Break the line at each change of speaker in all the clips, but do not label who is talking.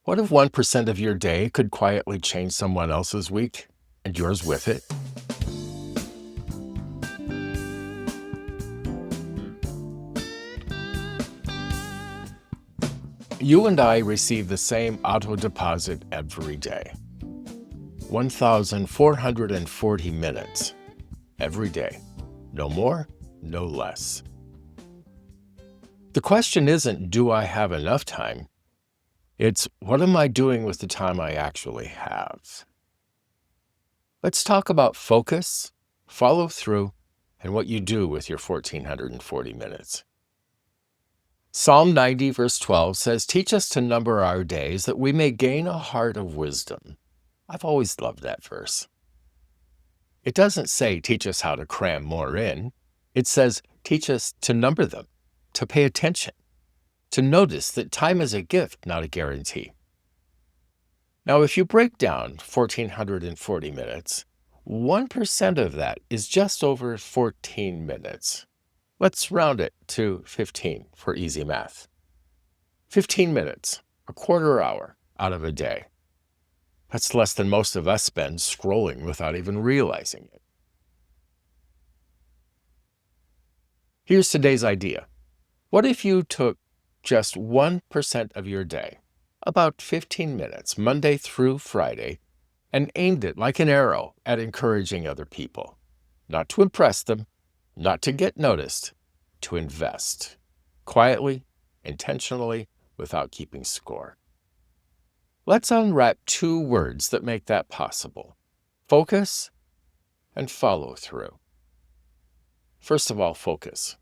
What if 1% of your day could quietly change someone else's week and yours with it? You and I receive the same auto deposit every day. 1,440 minutes every day. No more, no less. The question isn't, do I have enough time? It's, what am I doing with the time I actually have? Let's talk about focus, follow through, and what you do with your 1,440 minutes. Psalm 90, verse 12 says, "Teach us to number our days that we may gain a heart of wisdom." I've always loved that verse. It doesn't say, teach us how to cram more in. It says, teach us to number them, to pay attention, to notice that time is a gift, not a guarantee. Now, if you break down 1,440 minutes, 1% of that is just over 14 minutes. Let's round it to 15 for easy math. 15 minutes, a quarter hour out of a day. That's less than most of us spend scrolling without even realizing it. Here's today's idea. What if you took just 1% of your day, about 15 minutes, Monday through Friday, and aimed it like an arrow at encouraging other people? Not to impress them, not to get noticed, to invest, quietly, intentionally, without keeping score. Let's unwrap two words that make that possible: focus and follow through. First of all, focus.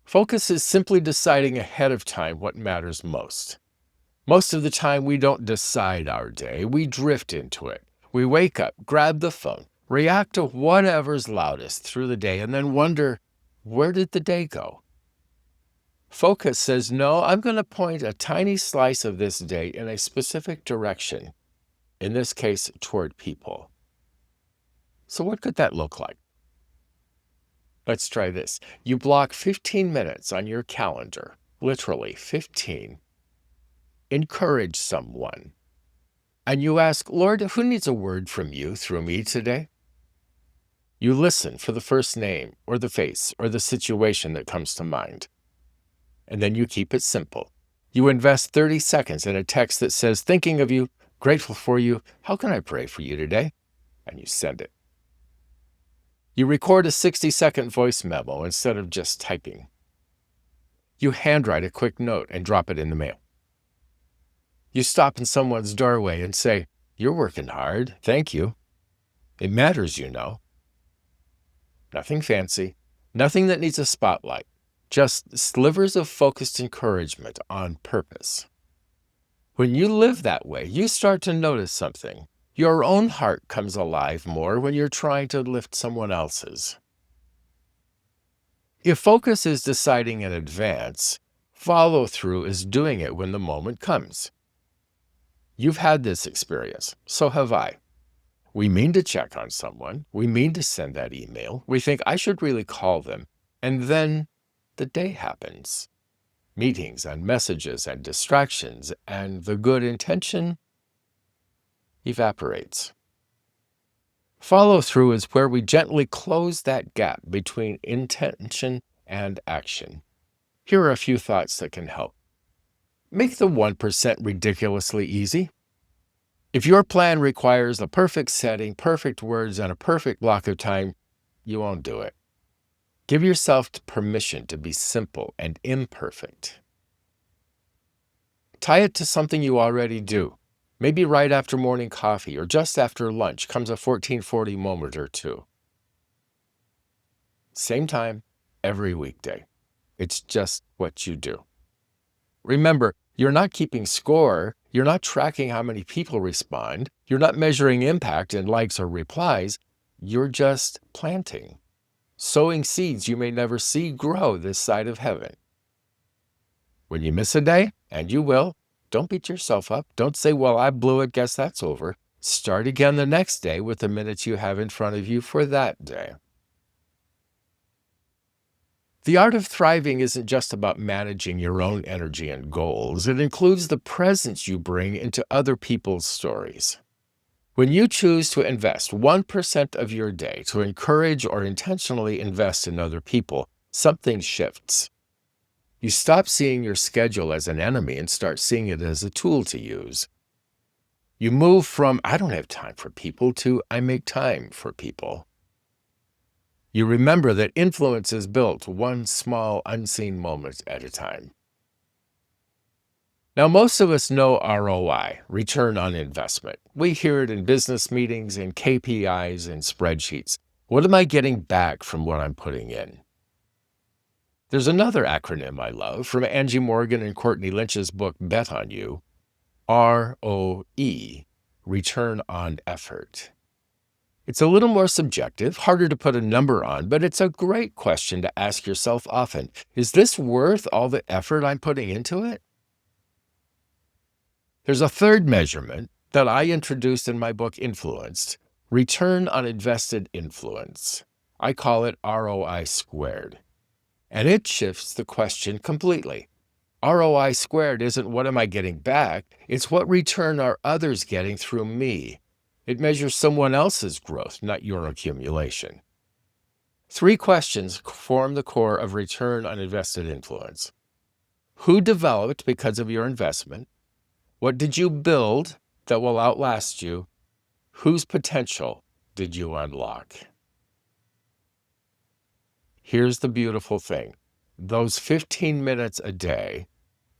Focus is simply deciding ahead of time what matters most. Most of the time, we don't decide our day, we drift into it. We wake up, grab the phone, react to whatever's loudest through the day, and then wonder, where did the day go? Focus says, no, I'm going to point a tiny slice of this day in a specific direction, in this case, toward people. So what could that look like? Let's try this. You block 15 minutes on your calendar, literally 15. Encourage someone. And you ask, Lord, who needs a word from you through me today? You listen for the first name or the face or the situation that comes to mind. And then you keep it simple. You invest 30 seconds in a text that says, thinking of you, grateful for you, how can I pray for you today? And you send it. You record a 60-second voice memo instead of just typing. You handwrite a quick note and drop it in the mail. You stop in someone's doorway and say, you're working hard, thank you. It matters, you know. Nothing fancy, nothing that needs a spotlight, just slivers of focused encouragement on purpose. When you live that way, you start to notice something. Your own heart comes alive more when you're trying to lift someone else's. If focus is deciding in advance, follow through is doing it when the moment comes. You've had this experience, so have I. We mean to check on someone, we mean to send that email, we think I should really call them, and then the day happens. Meetings and messages and distractions, and the good intention evaporates. Follow through is where we gently close that gap between intention and action. Here are a few thoughts that can help. Make the 1% ridiculously easy. If your plan requires a perfect setting, perfect words, and a perfect block of time, you won't do it. Give yourself permission to be simple and imperfect. Tie it to something you already do. Maybe right after morning coffee or just after lunch comes a 1440 moment or two. Same time, every weekday. It's just what you do. Remember, you're not keeping score, you're not tracking how many people respond, you're not measuring impact in likes or replies, you're just planting. Sowing seeds you may never see grow this side of heaven. When you miss a day, and you will, don't beat yourself up. Don't say, well, I blew it, guess that's over. Start again the next day with the minutes you have in front of you for that day. The art of thriving isn't just about managing your own energy and goals. It includes the presence you bring into other people's stories. When you choose to invest 1% of your day to encourage or intentionally invest in other people, something shifts. You stop seeing your schedule as an enemy and start seeing it as a tool to use. You move from, I don't have time for people, to, I make time for people. You remember that influence is built one small, unseen moment at a time. Now, most of us know ROI, return on investment. We hear it in business meetings, in KPIs, and spreadsheets. What am I getting back from what I'm putting in? There's another acronym I love from Angie Morgan and Courtney Lynch's book, Bet on You, ROE, return on effort. It's a little more subjective, harder to put a number on, but it's a great question to ask yourself often. Is this worth all the effort I'm putting into it? There's a third measurement that I introduced in my book, Influenced, return on invested influence. I call it ROI Squared. And it shifts the question completely. ROI Squared isn't what am I getting back, it's what return are others getting through me. It measures someone else's growth, not your accumulation. 3 questions form the core of return on invested influence. Who developed because of your investment? What did you build that will outlast you? Whose potential did you unlock? Here's the beautiful thing. Those 15 minutes a day,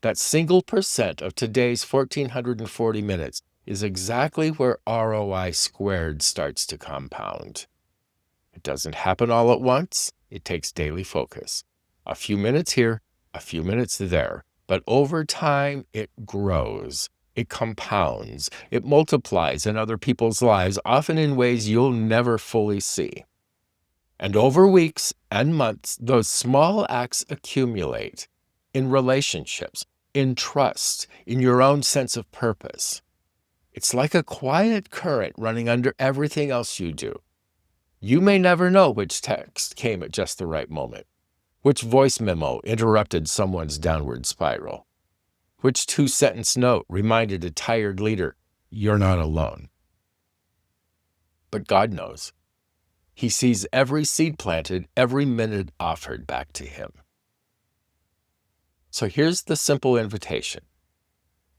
that single percent of today's 1,440 minutes, is exactly where ROI Squared starts to compound. It doesn't happen all at once. It takes daily focus. A few minutes here, a few minutes there. But over time, it grows. It compounds. It multiplies in other people's lives, often in ways you'll never fully see. And over weeks and months, those small acts accumulate in relationships, in trust, in your own sense of purpose. It's like a quiet current running under everything else you do. You may never know which text came at just the right moment, which voice memo interrupted someone's downward spiral, which 2-sentence note reminded a tired leader, you're not alone. But God knows. He sees every seed planted, every minute offered back to him. So here's the simple invitation.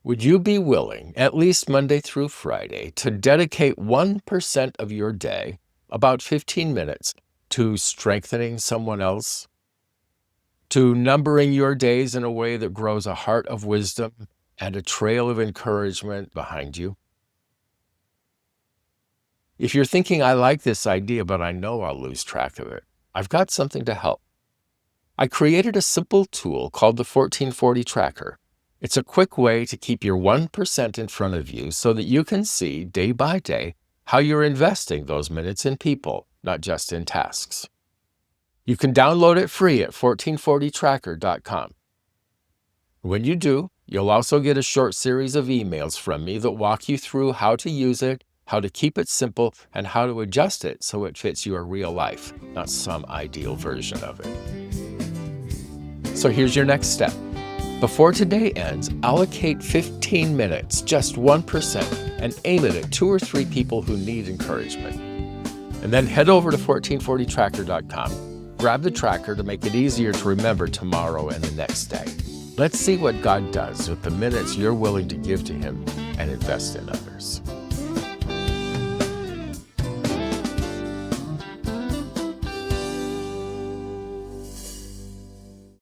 Would you be willing, at least Monday through Friday, to dedicate 1% of your day, about 15 minutes, to strengthening someone else? To numbering your days in a way that grows a heart of wisdom and a trail of encouragement behind you? If you're thinking, I like this idea, but I know I'll lose track of it, I've got something to help. I created a simple tool called the 1440 Tracker. It's a quick way to keep your 1% in front of you so that you can see day by day how you're investing those minutes in people, not just in tasks. You can download it free at 1440tracker.com. When you do, you'll also get a short series of emails from me that walk you through how to use it, how to keep it simple, and how to adjust it so it fits your real life, not some ideal version of it. So here's your next step. Before today ends, allocate 15 minutes, just 1%, and aim it at 2 or 3 people who need encouragement. And then head over to 1440tracker.com. Grab the tracker to make it easier to remember tomorrow and the next day. Let's see what God does with the minutes you're willing to give to him and invest in others.